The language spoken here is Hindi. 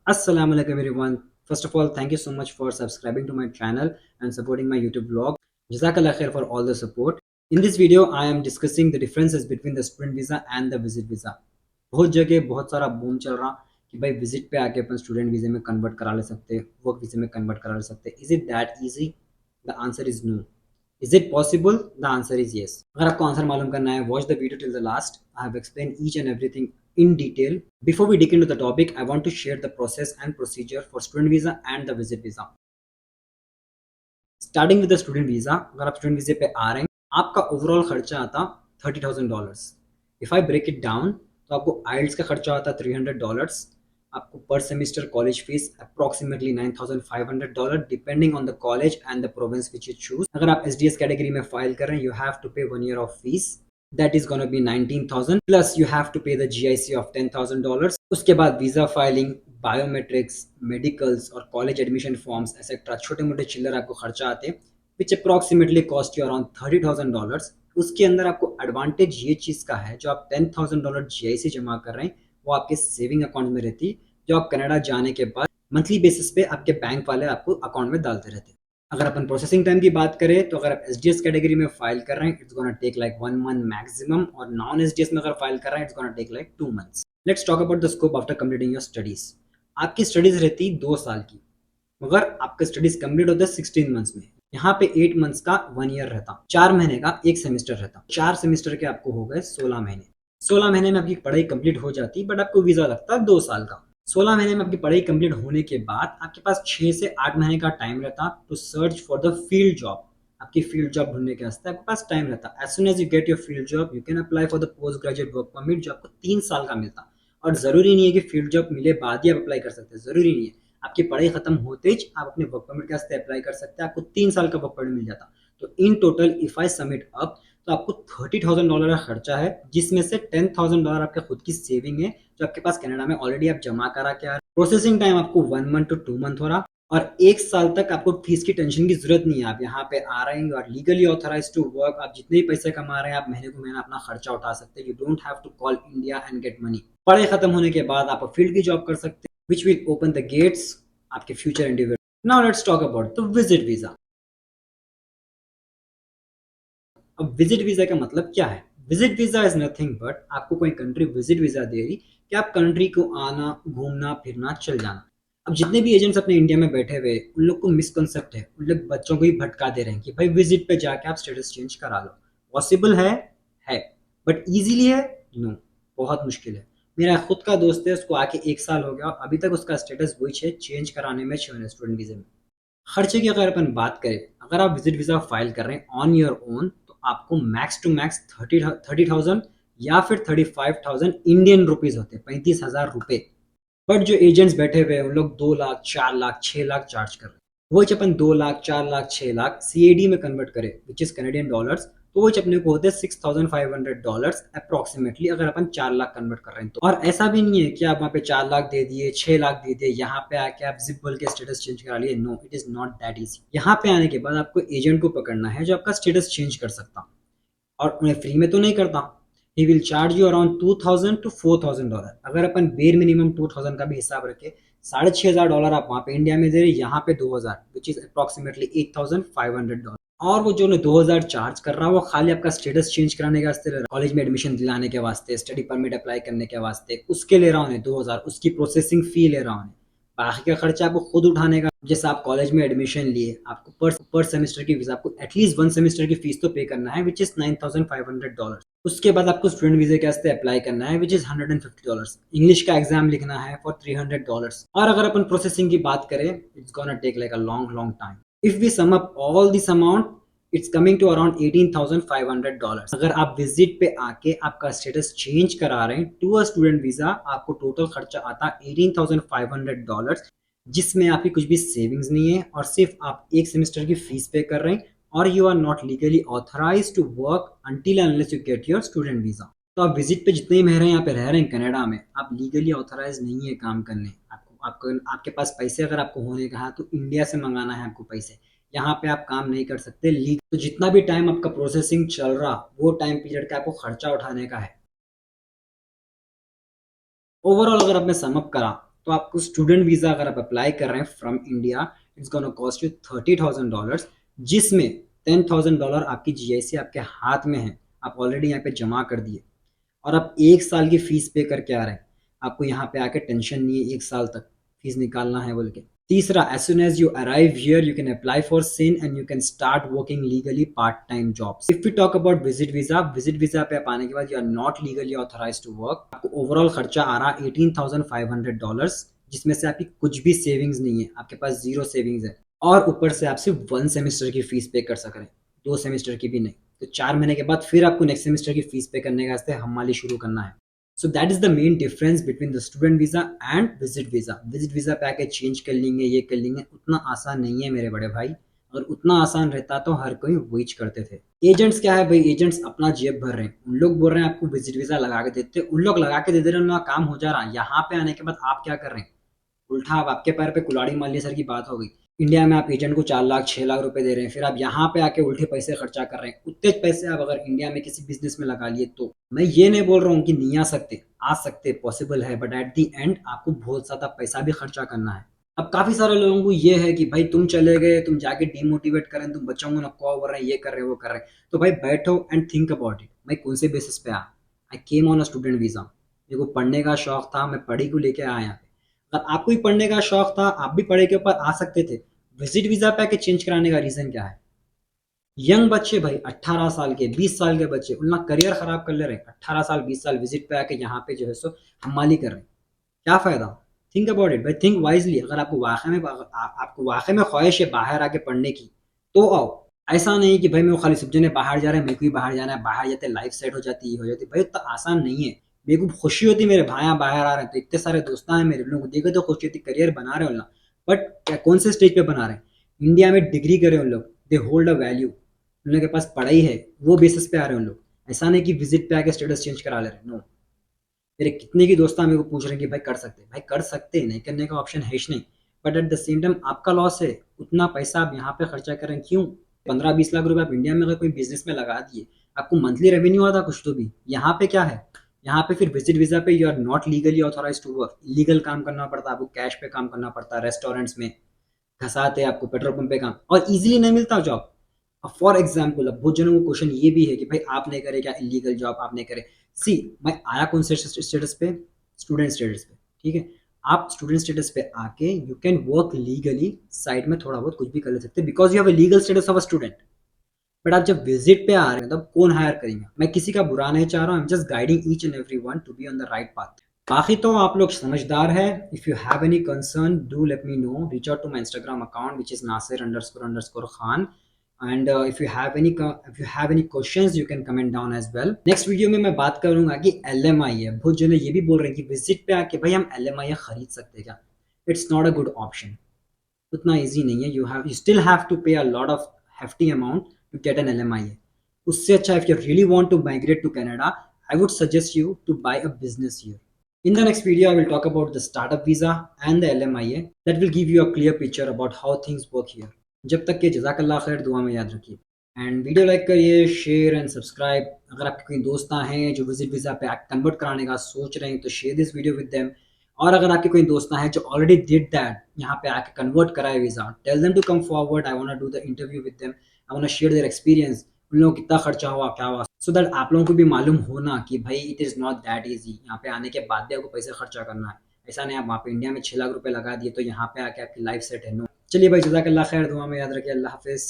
Assalamu alaikum everyone. First of all, thank you so much for subscribing to my channel and supporting my YouTube vlog. Jazakallah khair for all the support. In this video, I am discussing the differences between the student visa and the visit visa. बहुत जगह बहुत सारा बूम चल रहा कि भाई विजिट पे आके अपन स्टूडेंट वीजे में कन्वर्ट करा ले सकते, वर्क वीजे में कन्वर्ट करा ले सकते. Is it that easy? The answer is no. Is it possible? The answer is yes. अगर आपको आंसर मालूम करना है, watch the video till the last. I have explain each and everything in detail. Before we dig into the topic, I want to share the process and procedure for student visa and the visit visa. Starting with the student visa, अगर आप student visa पे आ रहे हैं, आपका ओवरऑल खर्चा आता $30,000. If I break it down, तो आपको IELTS का खर्चा आता $300. आपको पर semester college fees approximately $9,500 depending on the college and the province which you choose. अगर आप एसडीएस कैटेगरी में फाइल कर रहे हैं, यू हैव टू पे 1 year of fees. That is gonna be 19,000 plus you have to pay the GIC of $10,000. उसके बाद वीजा फाइलिंग, बायोमेट्रिक्स, मेडिकल्स और कॉलेज एडमिशन फॉर्म्स एक्सेट्रा छोटे मोटे चिल्लर आपको खर्चा आते हैं विच अप्रॉक्सीमेटली कॉस्ट यू अराउंड $30,000. उसके अंदर आपको एडवांटेज ये चीज़ का है, जो आप $10,000 GIC जमा कर रहे हैं वो आपके सेविंग अकाउंट में रहती, जो आप कनाडा जाने के बाद मंथली बेसिस पे आपके बैंक वाले आपको अकाउंट में डालते रहते हैं. अगर अपन प्रोसेसिंग टाइम की बात करें तो अगर आप एसडीएस कैटेगरी में फाइल कर रहे हैं, it's gonna take like 1 month मैक्सिमम, और नॉन एसडीएस में अगर फाइल कर रहे हैं, it's gonna take like 2 months. Let's talk about the scope after completing your studies. आपकी स्टडीज रहती 2 साल की, मगर आपका स्टडीज कंप्लीट होता है 16 मंथ्स में. यहाँ पे 8 मंथ्स का 1 year रहता, 4 महीने का 1 सेमेस्टर रहता. 4 सेमेस्टर के आपको हो गए 16 महीने. 16 महीने में आपकी पढ़ाई कंप्लीट हो जाती, बट आपको वीजा लगता 2 साल का. 16 महीने में आपकी पढ़ाई कंप्लीट होने के बाद आपके पास 6 से 8 महीने का टाइम रहता to search for the field job. आपकी फील्ड जॉब ढूंढने के वास्ते आपके पास टाइम रहता. As soon as you get your field job, you can apply for the post graduate work permit, जो आपको 3 साल का मिलता. और जरूरी नहीं है कि फील्ड जॉब मिले बाद ही आप अप्लाई कर सकते हैं, जरूरी नहीं है. आपकी पढ़ाई खत्म होते ही आप अपने वर्क परमिट के वास्ते अप्लाई कर सकते हैं, आपको 3 साल का वर्क परमिट मिल जाता. तो in total if I sum it up, तो आपको $30,000 का खर्चा है, जिसमें से $10,000 आपके खुद की सेविंग है, जो आपके पास कनाडा में ऑलरेडी आप जमा करा के आ रहे. प्रोसेसिंग टाइम आपको 1 month to 2 month हो रहा, और 1 साल तक आपको फीस की टेंशन की जरूरत नहीं है. आप यहाँ पे आ रहे हैं, you are legally authorize to work. आप जितने भी पैसे कमा रहे हैं, आप महीने को महीना अपना खर्चा उठा सकते हैं. You don't have to call India and get money. पढ़ाई खत्म होने के बाद आप फील्ड की जॉब कर सकते हैं, which will open the gates आपके future individual. Now let's talk about the visit visa. अब विजिट वीजा का मतलब क्या है? Visit visa is nothing but आपको कोई कंट्री विजिट वीजा दे रही कि आप कंट्री को आना, घूमना फिरना, चल जाना. अब जितने भी एजेंट्स अपने इंडिया में बैठे हुए, उन लोग को मिसकंसेप्ट है, उन लोग बच्चों को ही भटका दे रहे हैं कि भाई विजिट पे जाके आप स्टेटस चेंज करा लो. पॉसिबल है, बट इजीली है? नो, बहुत मुश्किल है. मेरा खुद का दोस्त है, उसको आके 1 साल हो गया, अभी तक उसका स्टेटस वही है, चेंज कराने में स्टूडेंट वीजा में. खर्चे की अगर अपन बात करें, अगर आप विजिट वीजा फाइल कर रहे हैं ऑन योर ओन, तो आपको मैक्स टू मैक्स 30,000 या फिर 35,000 इंडियन रुपीज होते हैं, 35,000 रुपए. बट जो एजेंट्स बैठे हुए हैं, उन लोग 2 लाख, 4 लाख, 6 लाख चार्ज कर रहे हैं. वो अपन 2 लाख, 4 लाख, 6 लाख सीएडी में कन्वर्ट करें, विच इज कैनेडियन डॉलर्स, तो वो अपने को होते हैं $6,500 अप्रोक्सीमेटली, अगर अपन 4 लाख कन्वर्ट कर रहे हैं तो. और ऐसा भी नहीं है कि आप वहाँ पे 4 लाख दे दिए, 6 लाख दे दिए, यहाँ पे आके आप जिप बोल के स्टेटस चेंज करा लिए. No, it is not that easy. यहाँ पे आने के बाद आपको एजेंट को पकड़ना है, जो आपका स्टेटस चेंज कर सकता, और उन्हें फ्री में तो नहीं करता. He will charge you around $2,000 to $4,000. अगर अपन बेर मिनिमम 2,000 का भी हिसाब रखे, $6,500 आप वहाँ पे इंडिया में दे रहे, यहाँ पे 2,000, विच इज अप्रोक्सीमेटली $8,500. और वो जो उन्हें 2,000 चार्ज कर रहा है, वो खाली आपका स्टेटस चेंज कराने के वास्ते ले रहा है, कॉलेज में एडमिशन दिलाने के वास्ते, स्टडी परमिट अप्लाई करने के वास्ते, उसके ले रहा उन्हें 2,000, उसकी प्रोसेसिंग फी ले रहा उन्हें. बाकी का खर्चा आपको खुद उठाने का. जैसे आप कॉलेज में एडमिशन लिए, आपको पर सेमेस्टर की फीस, आपको एटलीस्ट 1 सेमेस्टर की फीस तो पे करना है, विच इज $9,500. उसके बाद आपको स्टूडेंट वीजे के वास्ते अप्लाई करना है, विच इज $150. इंग्लिश का एग्जाम लिखना है फॉर $300. और अगर अपन प्रोसेसिंग की बात करें, it's gonna take like a long long time. If we sum up all this amount, it's coming to around $18,500. अगर आप विजिट पे आके आपका स्टेटस चेंज करा रहे हैं टू अ स्टूडेंट वीजा, आपको टोटल खर्चा आता $18,500, जिसमें आपकी कुछ भी सेविंग्स नहीं है, और सिर्फ आप 1 सेमेस्टर की फीस पे कर रहे हैं, और you are not legally authorize to work until unless you get your student visa. तो आप विजिट पे जितने ही महीने यहाँ पे रह रहे हैं कनाडा में, आप लीगली ऑथराइज नहीं है काम करने. आपको आपके पास पैसे अगर आपको होने का है, तो इंडिया से मंगाना है आपको पैसे. यहाँ पे आप काम नहीं कर सकते लीग. तो जितना भी टाइम आपका प्रोसेसिंग चल रहा, वो टाइम पीरियड का आपको खर्चा उठाने का है. ओवरऑल अगर आपने समअप करा, तो आपको स्टूडेंट वीज़ा अगर आप अप्लाई कर रहे हैं from India, it's gonna cost you $30,000, जिसमें $10,000 आपकी जीआईसी आपके हाथ में है, आप ऑलरेडी यहाँ पे जमा कर दिए और आप 1 साल की फीस पे करके आ रहे हैं। आपको यहाँ पे आके टेंशन नहीं है 1 साल तक फीस निकालना है बोल के। तीसरा, as soon as you arrive here you can apply for SIN and you can start working legally part time jobs. If we talk about visit visa पे आप आने के बाद you are not legally authorize to work. आपको ओवरऑल खर्चा आ रहा है $18,500, जिसमें से आपकी कुछ भी सेविंग्स नहीं है, आपके पास जीरो सेविंग्स है और ऊपर से आप सिर्फ 1 सेमेस्टर की फीस पे कर सक रहे हैं, 2 सेमेस्टर की भी नहीं। तो 4 महीने के बाद फिर आपको नेक्स्ट सेमेस्टर की फीस पे करने का वास्ते हमाली शुरू करना है। So that is the main difference between the student visa and visit visa. Visit visa पे आके चेंज कर लेंगे, ये कर लेंगे, उतना आसान नहीं है मेरे बड़े भाई। अगर उतना आसान रहता तो हर कोई वही करते थे। एजेंट्स क्या है भाई, एजेंट्स अपना जेब भर रहे हैं। उन लोग बोल रहे हैं आपको विजिट वीजा लगा के देते, उन लोग लगा के दे दे रहे हैं, उनका काम हो जा रहा है। यहाँ पे आने के बाद आप क्या कर रहे हैं, उल्टा आप आपके पैर पे कुल्हाड़ी मार ली सर की बात हो गई। इंडिया में आप एजेंट को 4 लाख 6 लाख रुपए दे रहे हैं, फिर आप यहाँ पे आके उल्टे पैसे खर्चा कर रहे हैं। उतने पैसे आप अगर इंडिया में किसी बिजनेस में लगा लिए तो, मैं ये नहीं बोल रहा हूँ कि नहीं आ सकते पॉसिबल है, बट एट दी एंड आपको बहुत ज़्यादा पैसा भी खर्चा करना है। अब काफ़ी सारे लोगों को ये है कि भाई तुम चले गए, तुम जाके डिमोटिवेट करें, तुम बच्चों को नक्का कर रहे हैं, ये कर रहे हैं, वो कर रहे हैं। तो भाई बैठो एंड थिंक अबाउट इट। मैं कौन से बेसिस पे आया, I came on a student visa. मेरे को पढ़ने का शौक था, मैं पढ़ी को लेके आया यहाँ पे। अगर आपको भी पढ़ने का शौक था, आप भी पढ़े के ऊपर आ सकते थे। विजिट वीजा पे आके चेंज कराने का रीजन क्या है? यंग बच्चे भाई 18 साल के 20 साल के बच्चे उनका करियर खराब कर ले रहे हैं। 18 साल 20 साल विजिट पे आके यहाँ पे जो है सो हमाली कर रहे हैं, क्या फायदा? थिंक अबाउट इट भाई, थिंक वाइजली। अगर आपको वाकई में ख्वाहिश है बाहर आके पढ़ने की तो आओ। ऐसा नहीं कि भाई मैं खाली सब जने बाहर जा रहे हैं, मेरे को भी बाहर जाना है, बाहर जाते लाइफ सेट हो जाती हो जाती। भाई उतना आसान नहीं है। मेरे को खुशी होती मेरे भाई बाहर आ रहे हैं तो, इतने सारे दोस्त हैं मेरे, लोगों को देखो तो खुशी होती, करियर बना रहे हो ना। बट कौन से स्टेज पे बना रहे हैं? इंडिया में डिग्री करे उन लोग, दे होल्ड अ वैल्यू, उन लोग के पास पढ़ाई है, वो बेसिस पे आ रहे हैं उन लोग। ऐसा नहीं कि विजिट पे आके स्टेटस चेंज करा ले रहे हैं, नो। मेरे कितने की दोस्त मेरे को पूछ रहे हैं कि भाई कर सकते हैं, भाई कर सकते हैं, नहीं करने का ऑप्शन है ही नहीं। But at the same time आपका लॉस है, उतना पैसा आप यहाँ पे खर्चा करें क्यों? 15-20 लाख रुपए आप इंडिया में अगर कोई बिजनेस में लगा दिए, आपको मंथली रेवेन्यू आता कुछ तो भी। यहाँ पे क्या है, यहाँ पे फिर विजिट वीजा पे you are not legally authorize to work, illegal काम करना पड़ता है आपको, कैश पे काम करना पड़ता है, रेस्टोरेंट्स में घसाते हैं आपको, पेट्रोल पंप पे काम, और इजीली नहीं मिलता जॉब। अब फॉर एग्जाम्पल, अब बहुत जनों को क्वेश्चन ये भी है कि भाई आप नहीं करे क्या इलीगल जॉब, आप नहीं करे। सी, मैं आया कौन से स्टेटस पे, स्टूडेंट स्टेटस पे, ठीक है। आप स्टूडेंट स्टेटस पे आके you can work legally, side में थोड़ा बहुत कुछ भी कर ले सकते हैं, because you have a legal status of a student. But आप जब विजिट पे आ रहे हैं तब कौन हायर करेंगे? मैं किसी का बुरा नहीं चाह रहा हूँ, I am just guiding each and every one to be on the right path. बाकी तो आप लोग समझदार है। If you have any concern do let me know, reach out to my Instagram account which is nasir__khan। And if you have any questions you can comment down as well. Next video में मैं बात करूंगा कि एलएमआई है। बहुत जने ये भी बोल रहे हैं कि विजिट पे आके भाई हम एलएमआई खरीद सकते हैं क्या? It's not a good option. उतना ईजी नहीं है। यू स्टिल हैव टू पे a lot of hefty amount to get an LMIA. उससे अच्छा, if you really want to migrate to Canada, I would suggest you to buy a business here. In the next video, I will talk about the startup visa and the LMIA. That will give you a clear picture about how things work here. जब तक के जज़ाकल्लाह खैर, दुआ में याद रखिए। एंड वीडियो लाइक करिए, शेयर एंड सब्सक्राइब। अगर आपके कोई दोस्त हैं जो विजिट वीज़ा पे कन्वर्ट कराने का सोच रहे हैं तो share this video with them. और अगर आपके कोई दोस्त हैं जो ऑलरेडी डिड दैट, यहाँ पे आके कन्वर्ट कराए visa, tell them to come forward. I want to do the interview with them, I want to share their experience. उन लोगों को कितना खर्चा हुआ, क्या हुआ, सो दैट आप लोगों को भी मालूम होना कि भाई it is not that easy. यहाँ पे आने के बाद भी आपको पैसे खर्चा करना है। ऐसा नहीं आप वहाँ पे इंडिया में 6 लाख रुपए लगा दिए तो यहाँ पे आके आपकी लाइफ सेट है, नो। चलिए भाई, जज़ाकल्लाह खैर, दुआ में याद रखिए। अल्लाह हाफिज़।